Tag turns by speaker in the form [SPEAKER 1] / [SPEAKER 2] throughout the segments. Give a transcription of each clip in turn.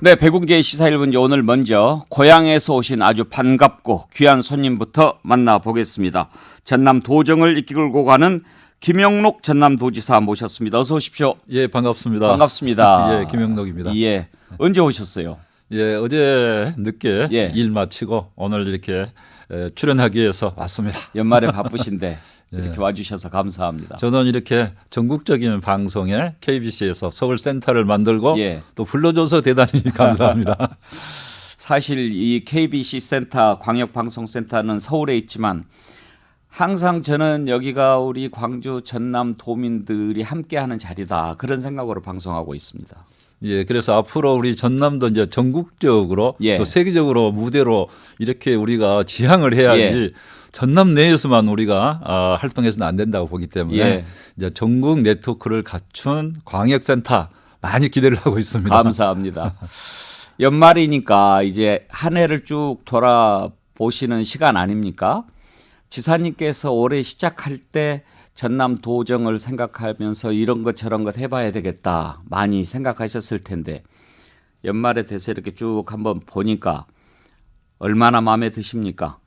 [SPEAKER 1] 네, 백운계의 시사 1분 오늘 먼저 고향에서 오신 아주 반갑고 귀한 손님부터 만나보겠습니다. 전남 도정을 이끌고 가는 김영록 전남도지사 모셨습니다. 어서 오십시오.
[SPEAKER 2] 예, 반갑습니다.
[SPEAKER 1] 반갑습니다.
[SPEAKER 2] 예, 김영록입니다.
[SPEAKER 1] 예, 언제 오셨어요?
[SPEAKER 2] 예, 어제 늦게
[SPEAKER 1] 예.
[SPEAKER 2] 일 마치고 오늘 이렇게 출연하기 위해서 왔습니다.
[SPEAKER 1] 연말에 바쁘신데
[SPEAKER 2] 예.
[SPEAKER 1] 이렇게 와주셔서 감사합니다.
[SPEAKER 2] 저는 이렇게 전국적인 방송에 KBC에서 서울센터를 만들고
[SPEAKER 1] 예.
[SPEAKER 2] 또 불러줘서 대단히 감사합니다.
[SPEAKER 1] 사실 이 KBC 센터, 광역방송센터는 서울에 있지만 항상 저는 여기가 우리 광주 전남 도민들이 함께하는 자리다 그런 생각으로 방송하고 있습니다.
[SPEAKER 2] 예, 그래서 앞으로 우리 전남도 이제 전국적으로
[SPEAKER 1] 예.
[SPEAKER 2] 또 세계적으로 무대로 이렇게 우리가 지향을 해야지
[SPEAKER 1] 예.
[SPEAKER 2] 전남 내에서만 우리가 활동해서는 안 된다고 보기 때문에
[SPEAKER 1] 예.
[SPEAKER 2] 이제 전국 네트워크를 갖춘 광역센터 많이 기대를 하고 있습니다.
[SPEAKER 1] 감사합니다. 연말이니까 이제 한 해를 쭉 돌아보시는 시간 아닙니까? 지사님께서 올해 시작할 때 전남 도정을 생각하면서 이런 것 저런 것 해봐야 되겠다 많이 생각하셨을 텐데 연말에 돼서 이렇게 쭉 한번 보니까 얼마나 마음에 드십니까?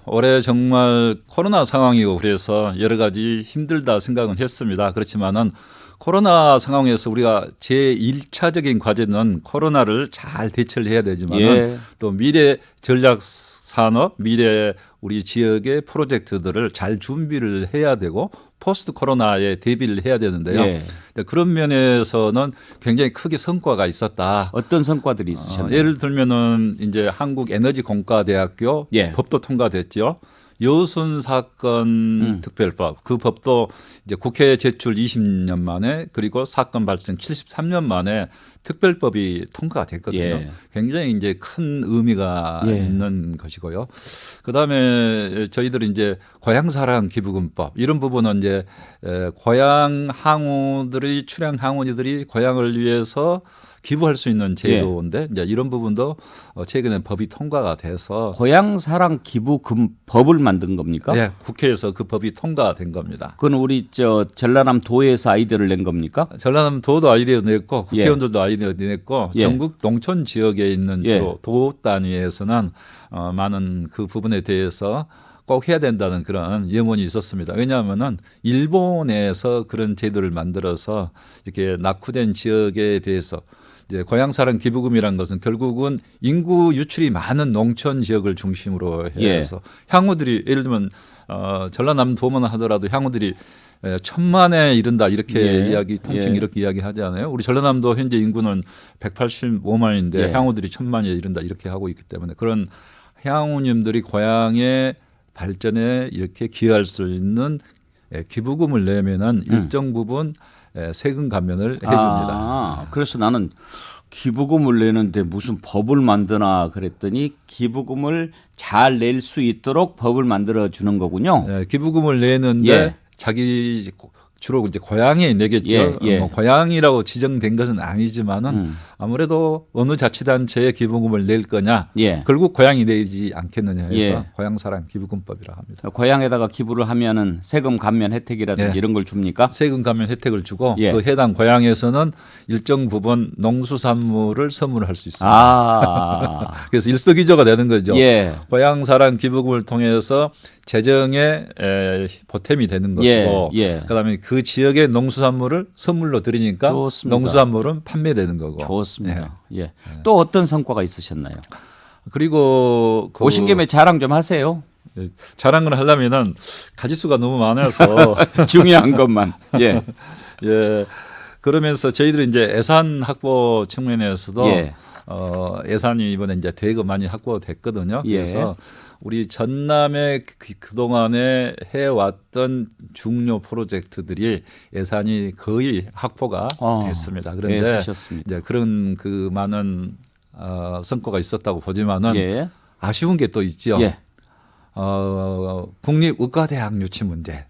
[SPEAKER 2] 올해 정말 코로나 상황이고 그래서 여러 가지 힘들다 생각은 했습니다. 그렇지만은 코로나 상황에서 우리가 제1차적인 과제는 코로나를 잘 대처를 해야 되지만은
[SPEAKER 1] 예.
[SPEAKER 2] 또 미래 전략 산업, 미래 우리 지역의 프로젝트들을 잘 준비를 해야 되고 포스트 코로나에 대비를 해야 되는데요.
[SPEAKER 1] 예.
[SPEAKER 2] 그런 면에서는 굉장히 크게 성과가 있었다.
[SPEAKER 1] 어떤 성과들이 있으셨나요?
[SPEAKER 2] 예를 들면은 이제 한국에너지공과대학교
[SPEAKER 1] 예.
[SPEAKER 2] 법도 통과됐죠. 여순 사건 특별법 그 법도 이제 국회 제출 20년 만에 그리고 사건 발생 73년 만에 특별법이 통과가 됐거든요.
[SPEAKER 1] 예.
[SPEAKER 2] 굉장히 이제 큰 의미가
[SPEAKER 1] 예.
[SPEAKER 2] 있는 것이고요. 그다음에 저희들이 이제 고향사랑 기부금법 이런 부분은 이제 고향 항우들이 출향 항우들이 고향을 위해서 기부할 수 있는 제도인데 이제 이런 부분도 최근에 법이 통과가 돼서
[SPEAKER 1] 고향사랑 기부금 법을 만든 겁니까?
[SPEAKER 2] 예, 국회에서 그 법이 통과된 겁니다.
[SPEAKER 1] 그건 우리 전라남 도에서 아이디어를 낸 겁니까?
[SPEAKER 2] 전라남도도 아이디어 냈고 국회의원들도 아이디어 냈고
[SPEAKER 1] 예.
[SPEAKER 2] 전국 농촌 지역에 있는
[SPEAKER 1] 예.
[SPEAKER 2] 도 단위에서는 많은 그 부분에 대해서 꼭 해야 된다는 그런 염원이 있었습니다. 왜냐하면은 일본에서 그런 제도를 만들어서 이렇게 낙후된 지역에 대해서 이제 고향사랑 기부금이라는 것은 결국은 인구 유출이 많은 농촌 지역을 중심으로 해서 향후들이 예를 들면 전라남도만 하더라도 향후들이 1,000만에 이른다 이렇게 이야기 통칭 이렇게 이야기하잖아요. 우리 전라남도 현재 인구는 185만인데 향후들이 1,000만에 이른다 이렇게 하고 있기 때문에 그런 향후님들이 고향의 발전에 이렇게 기여할 수 있는 기부금을 내면은 일정 부분 세금 감면을 해줍니다.
[SPEAKER 1] 그래서 나는 기부금을 내는데 무슨 법을 만드나 그랬더니 기부금을 잘 낼 수 있도록 법을 만들어 주는 거군요.
[SPEAKER 2] 기부금을 내는데 자기 주로 이제 고향에 내겠죠. 뭐 고향이라고 지정된 것은 아니지만은 아무래도 어느 자치단체에 기부금을 낼 거냐. 결국 고향이 내지 않겠느냐 해서 고향사랑 기부금법이라고 합니다.
[SPEAKER 1] 고향에다가 기부를 하면은 세금 감면 혜택이라든지 이런 걸 줍니까?
[SPEAKER 2] 세금 감면 혜택을 주고 그 해당 고향에서는 일정 부분 농수산물을 선물할 수 있습니다. 그래서 일석이조가 되는 거죠. 고향사랑 기부금을 통해서 재정에 보탬이 되는 것이고 그다음에 그 지역의 농수산물을 선물로 드리니까
[SPEAKER 1] 좋습니다.
[SPEAKER 2] 농수산물은 판매되는 거고.
[SPEAKER 1] 좋습니다. 또 어떤 성과가 있으셨나요?
[SPEAKER 2] 그리고
[SPEAKER 1] 오신 김에 자랑 좀 하세요.
[SPEAKER 2] 자랑을 하려면은 가지수가 너무 많아서
[SPEAKER 1] 중요한 것만.
[SPEAKER 2] 그러면서 저희들이 이제 예산 확보 측면에서도 예산이 이번에 이제 대거 많이 확보됐거든요. 그래서 우리 전남에 그동안에 해왔던 중요 프로젝트들이 예산이 거의 확보가 됐습니다. 그런데 이제 그런 그 많은 성과가 있었다고 보지만은 아쉬운 게 또 있죠. 국립의과대학 유치 문제.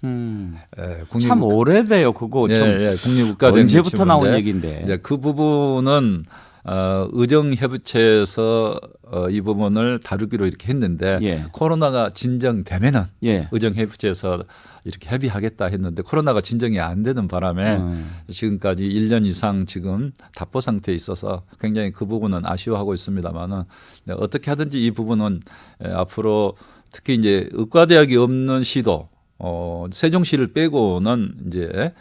[SPEAKER 1] 참 오래돼요, 그거.
[SPEAKER 2] 국립의과대학
[SPEAKER 1] 언제부터
[SPEAKER 2] 유치
[SPEAKER 1] 나온
[SPEAKER 2] 문제.
[SPEAKER 1] 얘기인데.
[SPEAKER 2] 이제 그 부분은 의정협의체에서 이 부분을 다루기로 이렇게 했는데
[SPEAKER 1] 예.
[SPEAKER 2] 코로나가 진정되면은
[SPEAKER 1] 예.
[SPEAKER 2] 의정협의체에서 이렇게 협의하겠다 했는데 코로나가 진정이 안 되는 바람에 지금까지 1년 이상 지금 답보 상태에 있어서 굉장히 그 부분은 아쉬워하고 있습니다만은 어떻게 하든지 이 부분은 앞으로 특히 이제 의과대학이 없는 시도 세종시를 빼고는 이제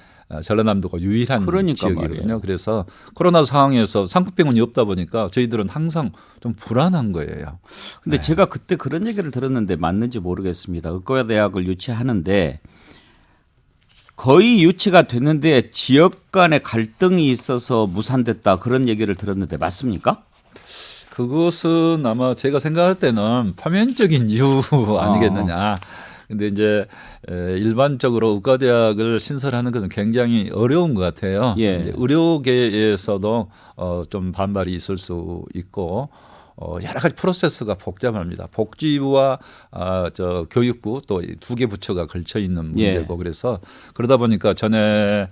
[SPEAKER 2] 전라남도가 유일한
[SPEAKER 1] 그러니까
[SPEAKER 2] 지역이거든요.
[SPEAKER 1] 말이에요.
[SPEAKER 2] 그래서 코로나 상황에서 상급병원이 없다 보니까 저희들은 항상 좀 불안한 거예요.
[SPEAKER 1] 근데 제가 그때 그런 얘기를 들었는데 맞는지 모르겠습니다. 의과대학을 유치하는데 거의 유치가 됐는데 지역 간의 갈등이 있어서 무산됐다 그런 얘기를 들었는데 맞습니까?
[SPEAKER 2] 그것은 아마 제가 생각할 때는 파면적인 이유 아니겠느냐. 근데 이제 일반적으로 의과대학을 신설하는 것은 굉장히 어려운 것 같아요.
[SPEAKER 1] 예.
[SPEAKER 2] 이제 의료계에서도 좀 반발이 있을 수 있고 여러 가지 프로세스가 복잡합니다. 복지부와 저 교육부 또 두 개 부처가 걸쳐 있는 문제고 그래서 그러다 보니까 전에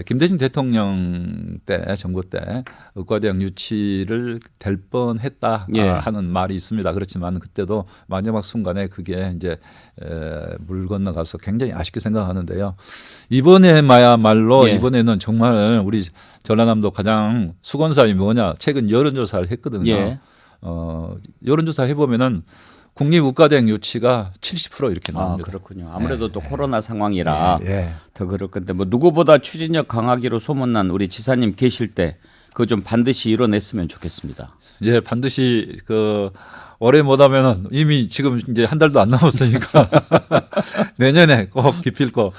[SPEAKER 2] 김대중 대통령 때 정부 때 의과대학 유치를 될 뻔했다 하는 말이 있습니다. 그렇지만 그때도 마지막 순간에 그게 이제 물 건너가서 굉장히 아쉽게 생각하는데요. 이번에야말로 이번에는 정말 우리 전라남도 가장 수건사이 뭐냐 최근 여론조사를 했거든요. 여론조사 해보면은 국립의과대학 유치가 70% 이렇게 나옵니다.
[SPEAKER 1] 그렇군요. 아무래도 또 코로나 상황이라 더 그럴 건데 뭐 누구보다 추진력 강하기로 소문난 우리 지사님 계실 때 그거 좀 반드시 이뤄냈으면 좋겠습니다.
[SPEAKER 2] 예, 반드시 올해 못하면은 이미 지금 이제 한 달도 안 남았으니까 내년에 꼭 기필코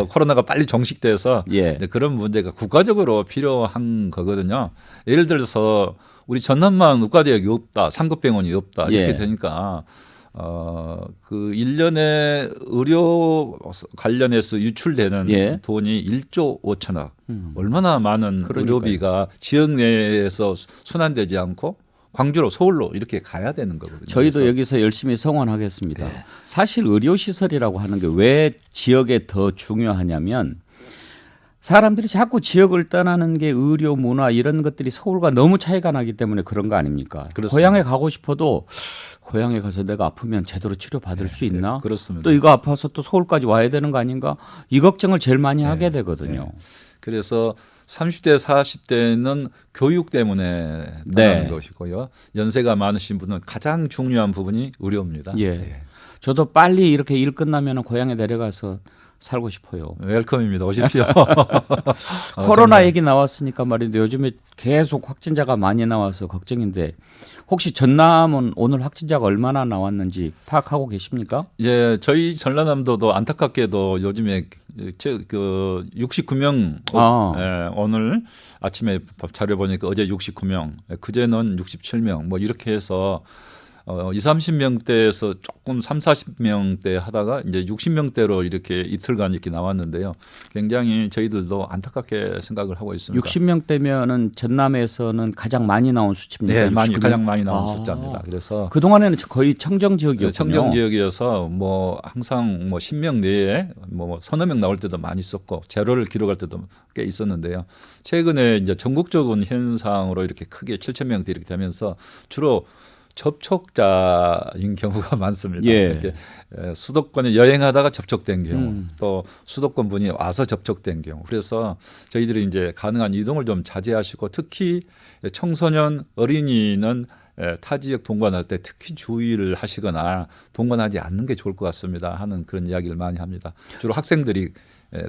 [SPEAKER 2] 코로나가 빨리 종식돼서 이제 그런 문제가 국가적으로 필요한 거거든요. 예를 들어서 우리 전남만 의과대학이 없다, 상급병원이 없다 이렇게 되니까 그 1년에 의료 관련해서 유출되는 돈이 1조 5천억. 얼마나 많은 의료비가 지역 내에서 순환되지 않고 광주로 서울로 이렇게 가야 되는 거거든요.
[SPEAKER 1] 저희도
[SPEAKER 2] 그래서.
[SPEAKER 1] 여기서 열심히 성원하겠습니다. 사실 의료시설이라고 하는 게 왜 지역에 더 중요하냐면 사람들이 자꾸 지역을 떠나는 게 의료, 문화 이런 것들이 서울과 너무 차이가 나기 때문에 그런 거 아닙니까?
[SPEAKER 2] 그렇습니다.
[SPEAKER 1] 고향에 가고 싶어도 고향에 가서 내가 아프면 제대로 치료받을 수 있나?
[SPEAKER 2] 그렇습니다.
[SPEAKER 1] 또 이거 아파서 또 서울까지 와야 되는 거 아닌가? 이 걱정을 제일 많이 하게 되거든요.
[SPEAKER 2] 그래서 30대, 40대는 교육 때문에 떠나는 것이고요. 연세가 많으신 분은 가장 중요한 부분이 의료입니다.
[SPEAKER 1] 저도 빨리 이렇게 일 끝나면 고향에 내려가서 살고 싶어요.
[SPEAKER 2] 웰컴입니다. 오십시오.
[SPEAKER 1] 코로나 얘기 나왔으니까 말인데 요즘에 계속 확진자가 많이 나와서 걱정인데 혹시 전남은 오늘 확진자가 얼마나 나왔는지 파악하고 계십니까?
[SPEAKER 2] 예, 저희 전라남도도 안타깝게도 요즘에 69명 오늘 아침에 자료 보니까 어제 69명, 그제는 67명 뭐 이렇게 해서 20, 30명대에서 조금 3, 40명대 하다가 이제 60명대로 이렇게 이틀간 이렇게 나왔는데요. 굉장히 저희들도 안타깝게 생각을 하고 있습니다.
[SPEAKER 1] 60명대면은 전남에서는 가장 많이 나온 수치입니다.
[SPEAKER 2] 네, 가장 많이 나온 숫자입니다. 그래서
[SPEAKER 1] 그 동안에는 거의 청정 지역이었군요.
[SPEAKER 2] 청정 지역이어서 뭐 항상 뭐 10명 내에 뭐 서너 명 나올 때도 많이 있었고 제로를 기록할 때도 꽤 있었는데요. 최근에 이제 전국적인 현상으로 이렇게 크게 7,000명대 이렇게 되면서 주로 접촉자인 경우가 많습니다. 이렇게 수도권에 여행하다가 접촉된 경우, 또 수도권 분이 와서 접촉된 경우. 그래서 저희들이 이제 가능한 이동을 좀 자제하시고 특히 청소년 어린이는 타 지역 동반할 때 특히 주의를 하시거나 동반하지 않는 게 좋을 것 같습니다 하는 그런 이야기를 많이 합니다. 주로 학생들이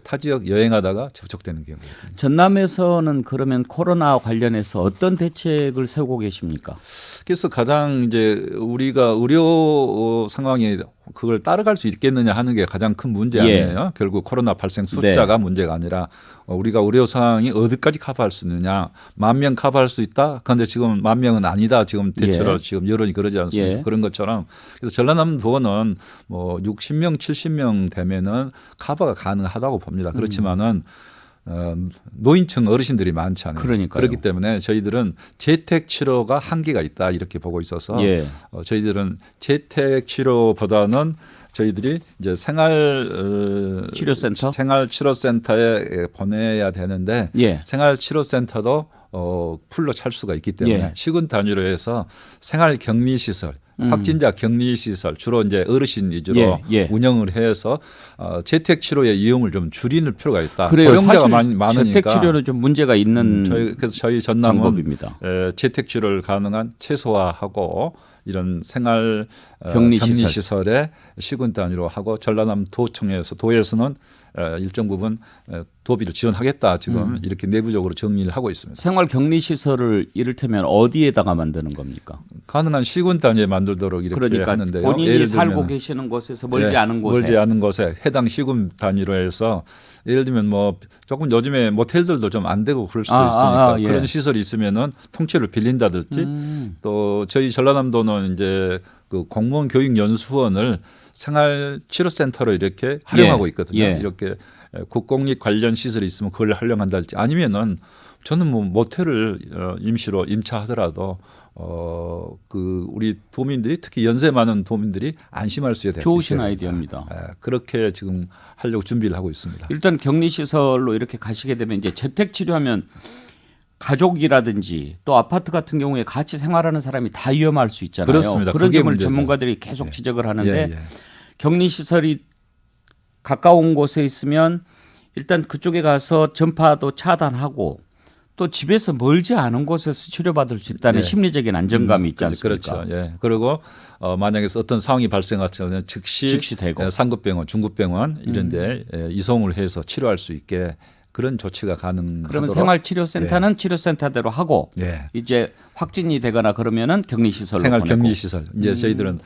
[SPEAKER 2] 타 지역 여행하다가 접촉되는 경우거든요.
[SPEAKER 1] 전남에서는 그러면 코로나 관련해서 어떤 대책을 세우고 계십니까?
[SPEAKER 2] 그래서 가장 이제 우리가 의료 상황에 그걸 따라갈 수 있겠느냐 하는 게 가장 큰 문제 아니에요. 결국 코로나 발생 숫자가 문제가 아니라 우리가 의료 상황이 어디까지 커버할 수 있느냐. 10,000명 커버할 수 있다. 그런데 지금 10,000명은 아니다. 지금 대체로 지금 여론이 그러지 않습니까? 그런 것처럼 그래서 전라남도는 뭐 60명, 70명 되면은 커버가 가능하다고 봅니다. 그렇지만은 노인층 어르신들이 많잖아요.
[SPEAKER 1] 그러니까요.
[SPEAKER 2] 그렇기 때문에 저희들은 재택 치료가 한계가 있다 이렇게 보고 있어서 저희들은 재택 치료보다는 저희들이 이제 생활치료센터에 보내야 되는데 생활치료센터도 풀로 찰 수가 있기 때문에
[SPEAKER 1] 예.
[SPEAKER 2] 시군 단위로 해서 생활 격리 시설, 확진자 격리 시설 주로 이제 어르신 위주로
[SPEAKER 1] 예, 예.
[SPEAKER 2] 운영을 해서 재택 치료의 이용을 좀 줄이는 필요가 있다.
[SPEAKER 1] 그래요.
[SPEAKER 2] 고령자가
[SPEAKER 1] 사실
[SPEAKER 2] 많으니까
[SPEAKER 1] 재택 치료는 좀 문제가 있는
[SPEAKER 2] 그래서 저희 전남은
[SPEAKER 1] 방법입니다.
[SPEAKER 2] 재택 치료를 가능한 최소화하고 이런 생활
[SPEAKER 1] 격리
[SPEAKER 2] 시설에 시군 단위로 하고 전라남 도에서는 일정 부분 도비를 지원하겠다 지금 이렇게 내부적으로 정리를 하고 있습니다.
[SPEAKER 1] 생활 격리 시설을 이를테면 어디에다가 만드는 겁니까?
[SPEAKER 2] 가능한 시군 단위에 만들도록 이렇게
[SPEAKER 1] 그러니까
[SPEAKER 2] 하는데요.
[SPEAKER 1] 본인이
[SPEAKER 2] 예를
[SPEAKER 1] 살고
[SPEAKER 2] 들면
[SPEAKER 1] 계시는 곳에서 멀지
[SPEAKER 2] 예,
[SPEAKER 1] 않은 곳에
[SPEAKER 2] 멀지 않은 곳에 해당 시군 단위로 해서 예를 들면 뭐 조금 요즘에 모텔들도 좀 안 되고 그럴 수도 있으니까
[SPEAKER 1] 예.
[SPEAKER 2] 그런 시설이 있으면은 통째로 빌린다든지 또 저희 전라남도는 이제 그 공무원 교육 연수원을 생활 치료센터로 이렇게 활용하고 있거든요.
[SPEAKER 1] 예.
[SPEAKER 2] 이렇게 국공립 관련 시설이 있으면 그걸 활용한다든지 아니면은 저는 뭐 모텔을 임시로 임차하더라도 그 우리 도민들이 특히 연세 많은 도민들이 안심할 수 있게
[SPEAKER 1] 좋으신 아이디어입니다.
[SPEAKER 2] 그렇게 지금 하려고 준비를 하고 있습니다.
[SPEAKER 1] 일단 격리 시설로 이렇게 가시게 되면 이제 재택 치료하면 가족이라든지 또 아파트 같은 경우에 같이 생활하는 사람이 다 위험할 수 있잖아요.
[SPEAKER 2] 그렇습니다.
[SPEAKER 1] 그런
[SPEAKER 2] 그게
[SPEAKER 1] 점을
[SPEAKER 2] 문제죠.
[SPEAKER 1] 전문가들이 계속 지적을 하는데
[SPEAKER 2] 예.
[SPEAKER 1] 격리 시설이 가까운 곳에 있으면 일단 그쪽에 가서 전파도 차단하고 또 집에서 멀지 않은 곳에서 치료받을 수 있다는
[SPEAKER 2] 예.
[SPEAKER 1] 심리적인 안정감이 있지 않습니까?
[SPEAKER 2] 그렇죠. 예. 그리고 만약에 어떤 상황이 발생하면 즉시
[SPEAKER 1] 되고
[SPEAKER 2] 상급병원, 중급병원 이런데 이송을 해서 치료할 수 있게 그런 조치가 가능하도록.
[SPEAKER 1] 그러면 생활치료센터는 치료센터대로 하고
[SPEAKER 2] 예.
[SPEAKER 1] 이제 확진이 되거나 그러면은 격리시설로
[SPEAKER 2] 생활
[SPEAKER 1] 보내고.
[SPEAKER 2] 격리시설. 이제 저희들은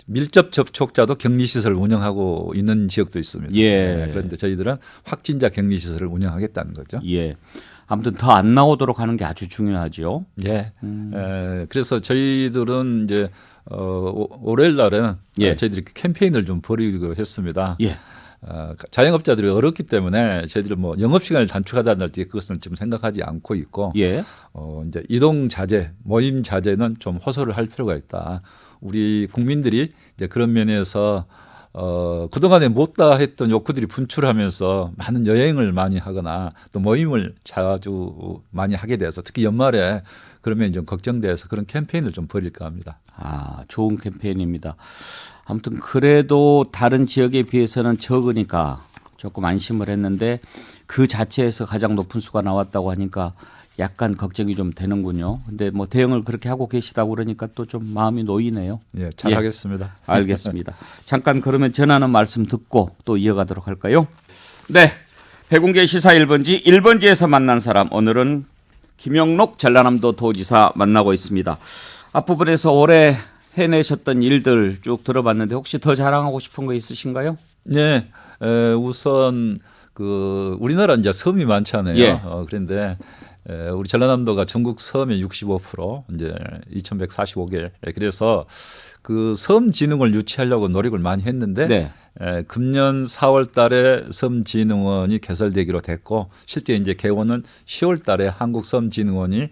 [SPEAKER 2] 밀접 접촉자도 격리시설을 운영하고 있는 지역도 있습니다.
[SPEAKER 1] 예.
[SPEAKER 2] 그런데 저희들은 확진자 격리시설을 운영하겠다는 거죠.
[SPEAKER 1] 예. 아무튼 더 안 나오도록 하는 게 아주 중요하죠.
[SPEAKER 2] 예. 그래서 저희들은 이제 월요일 날은
[SPEAKER 1] 예.
[SPEAKER 2] 저희들이 캠페인을 좀 벌이기로 했습니다.
[SPEAKER 1] 예.
[SPEAKER 2] 자영업자들이 어렵기 때문에 저희들이 뭐 영업 시간을 단축하다든지 그것은 지금 생각하지 않고 있고
[SPEAKER 1] 예.
[SPEAKER 2] 이제 이동 자제, 모임 자제는 좀 호소를 할 필요가 있다. 우리 국민들이 이제 그런 면에서 그동안에 못다 했던 욕구들이 분출하면서 많은 여행을 많이 하거나 또 모임을 자주 많이 하게 돼서 특히 연말에 그러면 좀 걱정돼서 그런 캠페인을 좀 벌일까 합니다.
[SPEAKER 1] 아, 좋은 캠페인입니다. 아무튼 그래도 다른 지역에 비해서는 적으니까 조금 안심을 했는데 그 자체에서 가장 높은 수가 나왔다고 하니까 약간 걱정이 좀 되는군요. 근데 뭐 대응을 그렇게 하고 계시다고 그러니까 또 좀 마음이 놓이네요.
[SPEAKER 2] 예, 잘하겠습니다.
[SPEAKER 1] 알겠습니다. 잠깐 그러면 전하는 말씀 듣고 또 이어가도록 할까요? 네. 백운계 시사 1번지 1번지에서 만난 사람 오늘은 김영록 전라남도 도지사 만나고 있습니다. 앞부분에서 올해 해내셨던 일들 쭉 들어봤는데 혹시 더 자랑하고 싶은 거 있으신가요?
[SPEAKER 2] 네, 우선 그 우리나라 이제 섬이 많잖아요.
[SPEAKER 1] 예.
[SPEAKER 2] 그런데 우리 전라남도가 전국 섬의 65% 이제 2,145개. 그래서 그 섬 진흥을 유치하려고 노력을 많이 했는데
[SPEAKER 1] 네.
[SPEAKER 2] 금년 4월달에 섬진흥원이 개설되기로 됐고 실제 이제 개원은 10월달에 한국섬진흥원이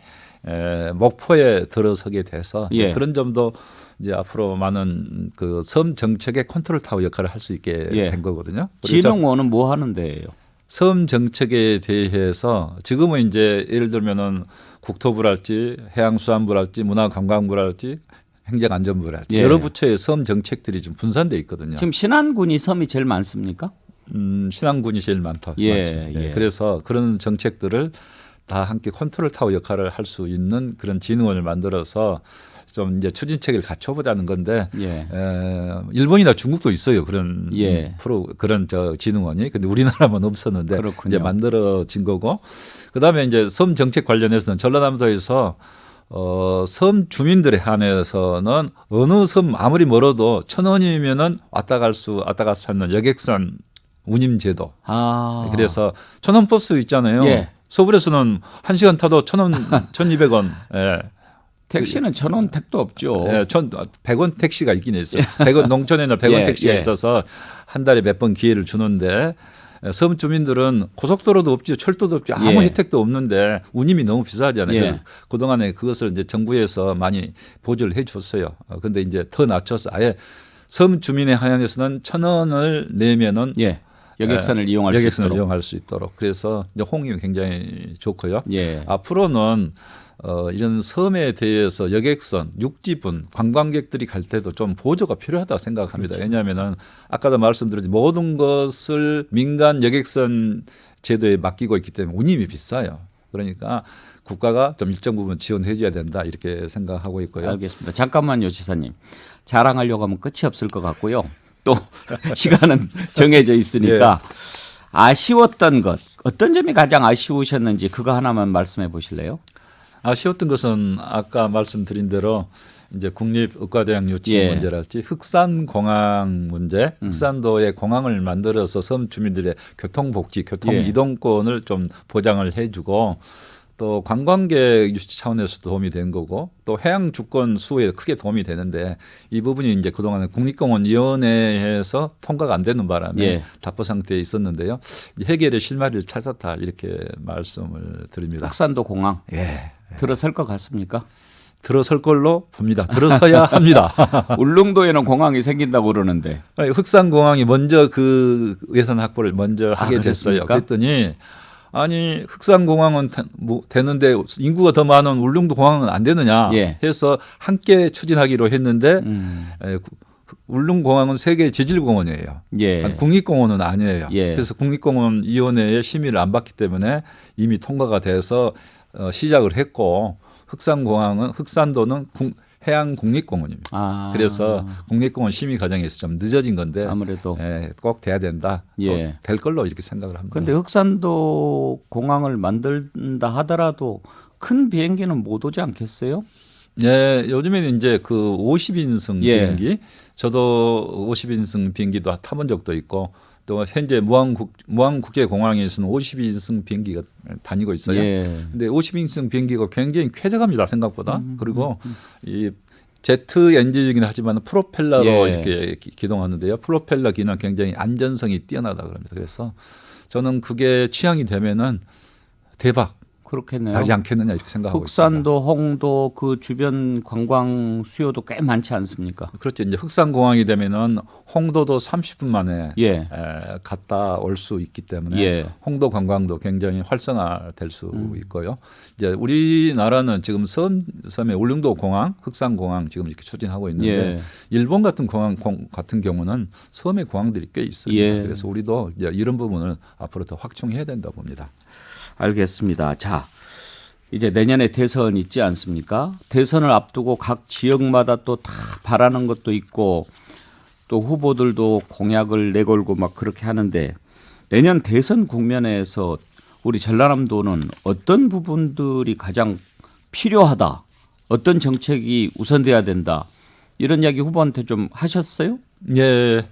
[SPEAKER 2] 목포에 들어서게 돼서
[SPEAKER 1] 예.
[SPEAKER 2] 그런 점도 이제 앞으로 많은 그 섬 정책의 컨트롤 타워 역할을 할 수 있게
[SPEAKER 1] 예.
[SPEAKER 2] 된 거거든요.
[SPEAKER 1] 진흥원은 뭐 하는 데예요?
[SPEAKER 2] 섬 정책에 대해서 지금은 이제 예를 들면은 국토부랄지 해양수산부랄지 문화관광부랄지 행정안전부랄지
[SPEAKER 1] 예.
[SPEAKER 2] 여러 부처의 섬 정책들이 지금 분산돼 있거든요.
[SPEAKER 1] 지금 신안군이 섬이 제일 많습니까?
[SPEAKER 2] 신안군이 제일 많죠.
[SPEAKER 1] 예, 예.
[SPEAKER 2] 그래서 그런 정책들을 다 함께 컨트롤 타워 역할을 할 수 있는 그런 진흥원을 만들어서 좀 이제 추진책을 갖춰보자는 건데
[SPEAKER 1] 예.
[SPEAKER 2] 일본이나 중국도 있어요 그런
[SPEAKER 1] 예.
[SPEAKER 2] 그런 진흥원이 근데 우리나라만 없었는데
[SPEAKER 1] 그렇군요.
[SPEAKER 2] 이제 만들어진 거고 그다음에 이제 섬 정책 관련해서는 전라남도에서 섬 주민들에 한해서는 어느 섬 아무리 멀어도 1,000원이면은 왔다 갈 수 있는 여객선 운임 제도.
[SPEAKER 1] 아.
[SPEAKER 2] 그래서 1,000원 버스 있잖아요.
[SPEAKER 1] 예.
[SPEAKER 2] 서울에서는 1시간 타도 1,000원, 1,200원. 예.
[SPEAKER 1] 택시는 1,000원 택도 없죠.
[SPEAKER 2] 예, 100원 택시가 있긴 있어요. 100원 농촌에는 100원
[SPEAKER 1] 예,
[SPEAKER 2] 택시가
[SPEAKER 1] 예.
[SPEAKER 2] 있어서 한 달에 몇 번 기회를 주는데 섬 주민들은 고속도로도 없죠, 철도도 없죠, 아무
[SPEAKER 1] 예.
[SPEAKER 2] 혜택도 없는데 운임이 너무 비싸잖아요.
[SPEAKER 1] 예.
[SPEAKER 2] 그래서 그동안에 그것을 이제 정부에서 많이 보조를 해줬어요. 그런데 이제 더 낮춰서 아예 섬 주민에 한해서는 1,000원을 내면은
[SPEAKER 1] 예. 여객선을 이용할 수
[SPEAKER 2] 여객선을
[SPEAKER 1] 있도록.
[SPEAKER 2] 이용할 수 있도록. 그래서 이제 호응이 굉장히 좋고요.
[SPEAKER 1] 예.
[SPEAKER 2] 앞으로는 이런 섬에 대해서 여객선, 육지분 관광객들이 갈 때도 좀 보조가 필요하다고 생각합니다.
[SPEAKER 1] 그렇죠.
[SPEAKER 2] 왜냐하면은 아까도 말씀드렸지 모든 것을 민간 여객선 제도에 맡기고 있기 때문에 운임이 비싸요. 그러니까 국가가 좀 일정 부분 지원해 줘야 된다 이렇게 생각하고 있고요.
[SPEAKER 1] 알겠습니다. 잠깐만요, 지사님. 자랑하려고 하면 끝이 없을 것 같고요. 또 시간은 정해져 있으니까 아쉬웠던 것, 어떤 점이 가장 아쉬우셨는지 그거 하나만 말씀해 보실래요?
[SPEAKER 2] 아쉬웠던 것은 아까 말씀드린 대로 이제 국립의과대학 유치
[SPEAKER 1] 예.
[SPEAKER 2] 문제랄지 흑산공항 문제, 흑산도에 공항을 만들어서 섬 주민들의 교통복지, 교통
[SPEAKER 1] 예.
[SPEAKER 2] 이동권을 좀 보장을 해주고 또 관광객 유치 차원에서 도움이 된 거고 또 해양 주권 수호에 크게 도움이 되는데 이 부분이 이제 그동안 국립공원위원회에서 통과가 안 되는 바람에
[SPEAKER 1] 예.
[SPEAKER 2] 답보 상태에 있었는데요. 해결의 실마리를 찾았다 이렇게 말씀을 드립니다.
[SPEAKER 1] 흑산도 공항
[SPEAKER 2] 예.
[SPEAKER 1] 들어설 것 같습니까?
[SPEAKER 2] 들어설 걸로 봅니다. 들어서야 합니다.
[SPEAKER 1] 울릉도에는 공항이 생긴다고 그러는데.
[SPEAKER 2] 흑산공항이 먼저 그 예산 확보를 먼저 하게 됐어요.
[SPEAKER 1] 그랬습니까?
[SPEAKER 2] 그랬더니 아니 흑산공항은 되는데 인구가 더 많은 울릉도 공항은 안 되느냐
[SPEAKER 1] 예.
[SPEAKER 2] 해서 함께 추진하기로 했는데
[SPEAKER 1] 음.
[SPEAKER 2] 울릉공항은 세계 지질공원이에요.
[SPEAKER 1] 예.
[SPEAKER 2] 국립공원은 아니에요.
[SPEAKER 1] 예.
[SPEAKER 2] 그래서 국립공원위원회의 심의를 안 받기 때문에 이미 통과가 돼서 시작을 했고 흑산도는 해양국립공원입니다.
[SPEAKER 1] 아.
[SPEAKER 2] 그래서 국립공원 심의 과정에서 좀 늦어진 건데
[SPEAKER 1] 아무래도.
[SPEAKER 2] 꼭 돼야 된다.
[SPEAKER 1] 예.
[SPEAKER 2] 될 걸로 이렇게 생각을 합니다.
[SPEAKER 1] 그런데 흑산도 공항을 만든다 하더라도 큰 비행기는 못 오지 않겠어요?
[SPEAKER 2] 예, 요즘에는 이제 그 50인승
[SPEAKER 1] 예.
[SPEAKER 2] 비행기, 저도 50인승 비행기도 타본 적도 있고, 또 현재 무안국제공항에서는 52인승 비행기가 다니고 있어요.
[SPEAKER 1] 예.
[SPEAKER 2] 근데 50인승 비행기가 굉장히 쾌적합니다 생각보다. 그리고 이 제트 엔진이긴 하지만 프로펠러로
[SPEAKER 1] 예.
[SPEAKER 2] 이렇게 기동하는데요. 프로펠러 기능 굉장히 안전성이 뛰어나다 그럽니다. 그래서 저는 그게 취향이 되면은 대박
[SPEAKER 1] 그렇겠네요.
[SPEAKER 2] 나지 않겠느냐 이렇게 생각하고 있습니다.
[SPEAKER 1] 흑산도, 홍도 그 주변 관광 수요도 꽤 많지 않습니까?
[SPEAKER 2] 그렇죠. 이제 흑산공항이 되면은 홍도도 30분 만에
[SPEAKER 1] 예.
[SPEAKER 2] 갔다 올 수 있기 때문에
[SPEAKER 1] 예.
[SPEAKER 2] 홍도 관광도 굉장히 활성화될 수 있고요. 이제 우리나라는 지금 섬의 울릉도 공항, 흑산공항 지금 이렇게 추진하고 있는데
[SPEAKER 1] 예.
[SPEAKER 2] 일본 같은 공항 같은 경우는 섬에 공항들이 꽤 있습니다.
[SPEAKER 1] 예.
[SPEAKER 2] 그래서 우리도 이제 이런 부분을 앞으로 더 확충해야 된다고 봅니다.
[SPEAKER 1] 알겠습니다. 자, 이제 내년에 대선 있지 않습니까? 대선을 앞두고 각 지역마다 또 다 바라는 것도 있고 또 후보들도 공약을 내걸고 막 그렇게 하는데 내년 대선 국면에서 우리 전라남도는 어떤 부분들이 가장 필요하다, 어떤 정책이 우선돼야 된다 이런 이야기 후보한테 좀 하셨어요?
[SPEAKER 2] 예,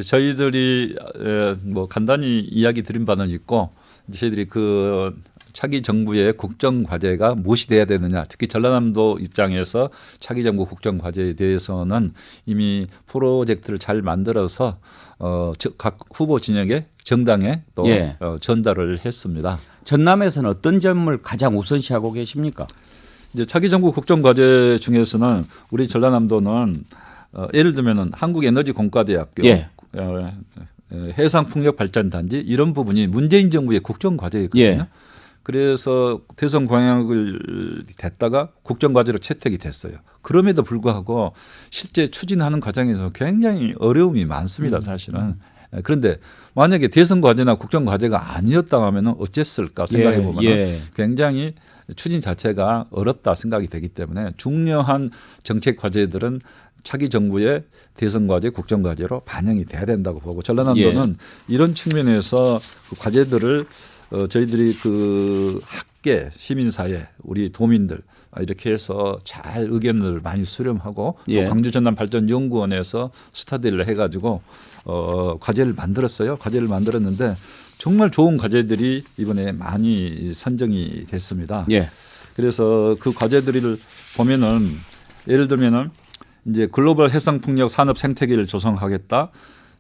[SPEAKER 2] 저희들이 뭐 간단히 이야기 드린 바는 있고 저희들이 그 차기 정부의 국정 과제가 무엇이 돼야 되느냐, 특히 전라남도 입장에서 차기 정부 국정 과제에 대해서는 이미 프로젝트를 잘 만들어서 각 후보 진영에 정당에 또
[SPEAKER 1] 예.
[SPEAKER 2] 전달을 했습니다.
[SPEAKER 1] 전남에서는 어떤 점을 가장 우선시하고 계십니까?
[SPEAKER 2] 이제 차기 정부 국정 과제 중에서는 우리 전라남도는 예를 들면은 한국에너지공과대학교,
[SPEAKER 1] 예.
[SPEAKER 2] 해상풍력발전단지 이런 부분이 문재인 정부의 국정 과제였거든요.
[SPEAKER 1] 예.
[SPEAKER 2] 그래서 대선 공약을 됐다가 국정 과제로 채택이 됐어요. 그럼에도 불구하고 실제 추진하는 과정에서 굉장히 어려움이 많습니다, 사실은. 그런데 만약에 대선 과제나 국정 과제가 아니었다 하면은 어쨌을까 생각해 보면
[SPEAKER 1] 예.
[SPEAKER 2] 굉장히 추진 자체가 어렵다 생각이 되기 때문에 중요한 정책 과제들은 차기 정부의 대선 과제, 국정 과제로 반영이 돼야 된다고 보고 전라남도는 이런 측면에서 그 과제들을 저희들이 그 학계, 시민사회, 우리 도민들 이렇게 해서 잘 의견을 많이 수렴하고 또 광주전남발전연구원에서 스터디를 해가지고 과제를 만들었어요. 과제를 만들었는데 정말 좋은 과제들이 이번에 많이 선정이 됐습니다.
[SPEAKER 1] 예.
[SPEAKER 2] 그래서 그 과제들을 보면은 예를 들면은 이제 글로벌 해상풍력 산업 생태계를 조성하겠다.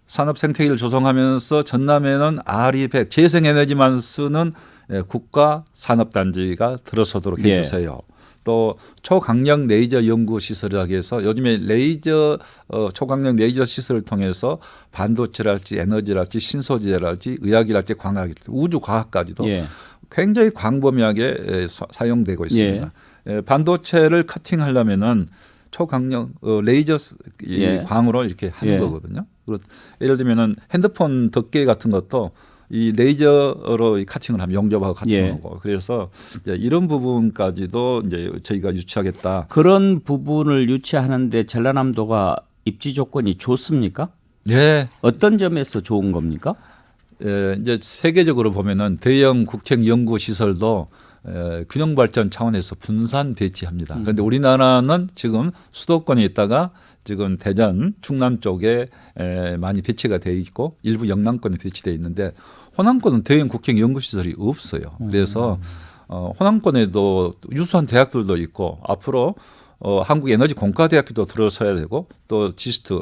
[SPEAKER 2] 산업 생태계를 조성하면서 전남에는 RE100 재생에너지만 쓰는 국가 산업단지가 들어서도록 해주세요. 또 초강력 레이저 연구 시설이라고 해서 요즘에 레이저 초강력 레이저 시설을 통해서 반도체랄지 에너지랄지 신소재랄지 의학이랄지 광학, 우주 과학까지도
[SPEAKER 1] 예.
[SPEAKER 2] 굉장히 광범위하게 사용되고 있습니다. 반도체를 커팅하려면은 초강력 레이저
[SPEAKER 1] 예.
[SPEAKER 2] 광으로 이렇게 하는
[SPEAKER 1] 예.
[SPEAKER 2] 거거든요. 예를 들면은 핸드폰 덮개 같은 것도 이 레이저로 이 카팅을 하면 용접하고 카팅하고 그래서 이제 이런 부분까지도 이제 저희가 유치하겠다.
[SPEAKER 1] 그런 부분을 유치하는데 전라남도가 입지 조건이 좋습니까?
[SPEAKER 2] 예.
[SPEAKER 1] 어떤 점에서 좋은 겁니까?
[SPEAKER 2] 이제 세계적으로 보면은 대형 국책 연구 시설도 균형 발전 차원에서 분산 배치합니다. 그런데 우리나라는 지금 수도권에 있다가 지금 대전, 충남 쪽에 많이 배치가 돼 있고 일부 영남권에 배치돼 있는데 호남권은 대형 국책 연구 시설이 없어요. 그래서 호남권에도 유수한 대학들도 있고 앞으로 한국에너지공과대학교도 들어서야 되고 또 지스트,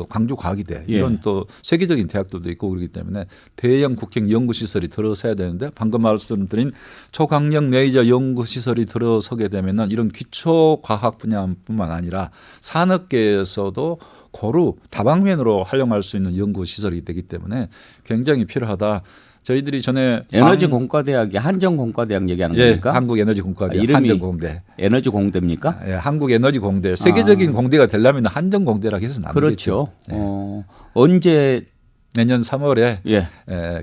[SPEAKER 2] 광주과기대 이런 또 세계적인 대학들도 있고 그렇기 때문에 대형 국책 연구시설이 들어서야 되는데 방금 말씀드린 초강력 레이저 연구시설이 들어서게 되면은 이런 기초과학 분야뿐만 아니라 산업계에서도 고루 다방면으로 활용할 수 있는 연구시설이 되기 때문에 굉장히 필요하다. 저희들이 전에
[SPEAKER 1] 에너지공과대학이 한정공과대학 얘기하는 겁니까?
[SPEAKER 2] 한국에너지공과대,
[SPEAKER 1] 이름이
[SPEAKER 2] 한정공대.
[SPEAKER 1] 에너지공대입니까?
[SPEAKER 2] 예, 한국에너지공대. 세계적인 공대가 되려면 한정공대라고 해서는 안
[SPEAKER 1] 그렇죠.
[SPEAKER 2] 되겠죠.
[SPEAKER 1] 언제
[SPEAKER 2] 내년 3월에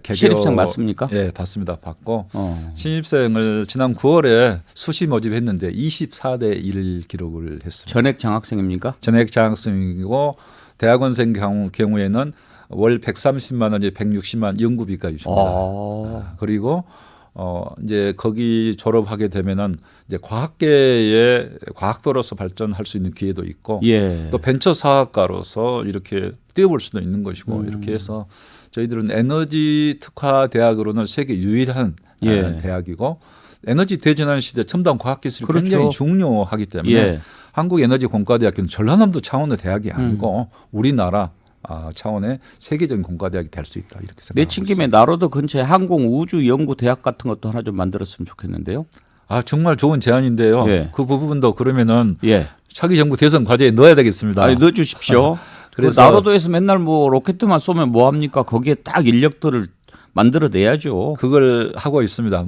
[SPEAKER 2] 개교
[SPEAKER 1] 신입생 맞습니까?
[SPEAKER 2] 예, 받습니다. 받고 신입생을 지난 9월에 수시 모집했는데 24대 1 기록을 했습니다.
[SPEAKER 1] 전액 장학생입니까?
[SPEAKER 2] 전액 장학생이고 대학원생 경우에는 월 130만 원에 160만 연구비가 있습니다. 그리고 이제 거기 졸업하게 되면은 이제 과학계의 과학도로서 발전할 수 있는 기회도 있고 또 벤처 사업가로서 이렇게 뛰어볼 수도 있는 것이고 이렇게 해서 저희들은 에너지 특화 대학으로는 세계 유일한 대학이고 에너지 대전환 시대 첨단 과학기술이 굉장히 중요하기 때문에 한국에너지공과대학교는 전라남도 차원의 대학이 아니고 우리나라 차원의 세계적인 공과대학이 될 수 있다 이렇게 생각합니다.
[SPEAKER 1] 내친 김에 나로도 근처에 항공우주연구대학 같은 것도 하나 좀 만들었으면 좋겠는데요.
[SPEAKER 2] 정말 좋은 제안인데요. 그 부분도 그러면은 차기 정부 대선 과제에 넣어야 되겠습니다.
[SPEAKER 1] 넣어주십시오. 그래서 나로도에서 맨날 뭐 로켓만 쏘면 뭐 합니까? 거기에 딱 인력들을 만들어내야죠.
[SPEAKER 2] 그걸 하고 있습니다.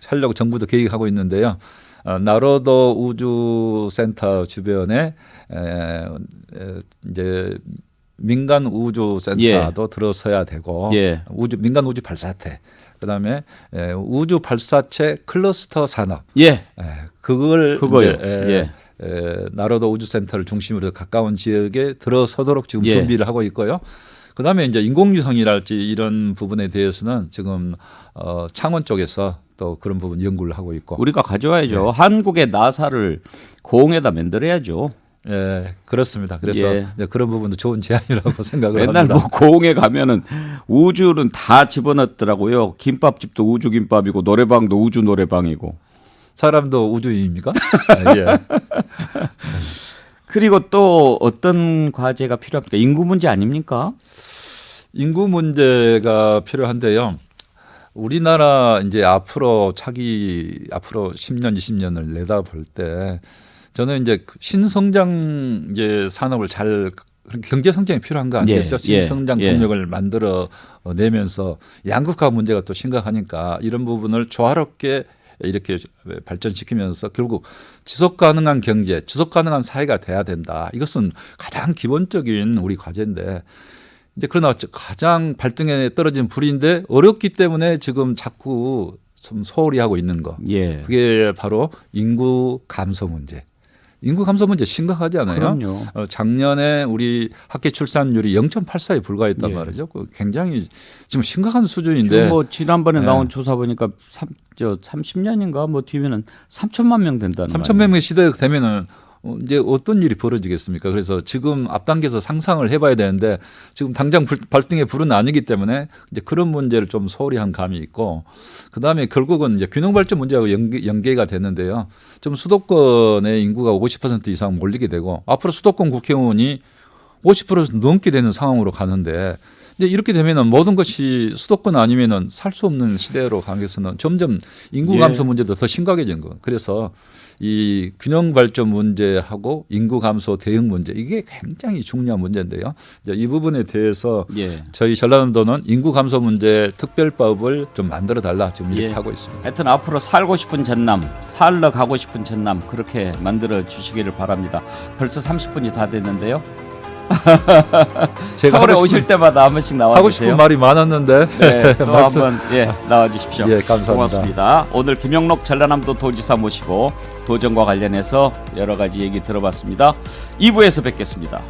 [SPEAKER 2] 하려고 정부도 계획하고 있는데요. 나로도 우주센터 주변에 이제 민간 우주센터도 들어서야 되고 민간 우주 발사체 그다음에 우주 발사체 클러스터 산업 그걸 나로도 우주센터를 중심으로 가까운 지역에 들어서도록 지금 준비를 하고 있고요. 그다음에 이제 인공위성이랄지 이런 부분에 대해서는 지금 창원 쪽에서 또 그런 부분 연구를 하고 있고
[SPEAKER 1] 우리가 가져와야죠. 한국의 나사를 고흥에다 만들어야죠.
[SPEAKER 2] 그렇습니다. 그래서 그런 부분도 좋은 제안이라고 생각을
[SPEAKER 1] 맨날
[SPEAKER 2] 합니다.
[SPEAKER 1] 뭐 고흥에 가면은 우주는 다 집어넣더라고요. 김밥집도 우주 김밥이고 노래방도 우주 노래방이고.
[SPEAKER 2] 사람도 우주인입니까?
[SPEAKER 1] 그리고 또 어떤 과제가 필요합니까? 인구 문제 아닙니까?
[SPEAKER 2] 인구 문제가 필요한데요. 우리나라 이제 앞으로 10년, 20년을 내다볼 때 저는 이제 신성장 이제 산업을 잘 경제 성장이 필요한 거 아니겠어요? 신성장 동력을 만들어 내면서 양극화 문제가 또 심각하니까 이런 부분을 조화롭게 이렇게 발전시키면서 결국 지속 가능한 경제, 지속 가능한 사회가 돼야 된다. 이것은 가장 기본적인 우리 과제인데 이제 그러나 가장 발등에 떨어진 불인데 어렵기 때문에 지금 자꾸 좀 소홀히 하고 있는 거. 그게 바로 인구 감소 문제. 인구 감소 문제 심각하지 않아요?
[SPEAKER 1] 그럼요.
[SPEAKER 2] 작년에 우리 학계 출산율이 0.84에 불과했단 말이죠. 굉장히 지금 심각한 수준인데.
[SPEAKER 1] 뭐 지난번에 나온 조사 보니까 30년인가 뭐 뒤면은 3천만 명 된다는
[SPEAKER 2] 3천만 명 시대가 되면은 이제 어떤 일이 벌어지겠습니까? 그래서 지금 앞당겨서 상상을 해봐야 되는데 지금 당장 발등에 불은 아니기 때문에 이제 그런 문제를 좀 소홀히 한 감이 있고 그 다음에 결국은 이제 균형 발전 문제하고 연계가 되는데요. 지금 수도권의 인구가 50% 이상 몰리게 되고 앞으로 수도권 국회의원이 50% 넘게 되는 상황으로 가는데 이제 이렇게 되면은 모든 것이 수도권 아니면은 살 수 없는 시대로 가겠어는 점점 인구 감소 문제도 더 심각해진 거. 그래서 이 균형 발전 문제하고 인구 감소 대응 문제 이게 굉장히 중요한 문제인데요. 이제 이 부분에 대해서
[SPEAKER 1] 예.
[SPEAKER 2] 저희 전라남도는 인구 감소 문제 특별법을 좀 만들어 달라 지금 이렇게
[SPEAKER 1] 예.
[SPEAKER 2] 하고 있습니다.
[SPEAKER 1] 하여튼 앞으로 살고 싶은 전남, 살러 가고 싶은 전남 그렇게 만들어 주시기를 바랍니다. 벌써 30분이 다 됐는데요.
[SPEAKER 2] 제가
[SPEAKER 1] 서울에
[SPEAKER 2] 하고
[SPEAKER 1] 오실 때마다 한 번씩 나와
[SPEAKER 2] 하고
[SPEAKER 1] 주세요.
[SPEAKER 2] 싶은 말이 많았는데
[SPEAKER 1] 네, 또
[SPEAKER 2] 말씀-
[SPEAKER 1] 한번 나와 주십시오.
[SPEAKER 2] 예, 감사합니다.
[SPEAKER 1] 고맙습니다. 오늘 김영록 전라남도 도지사 모시고 도정과 관련해서 여러 가지 얘기 들어봤습니다. 2부에서 뵙겠습니다.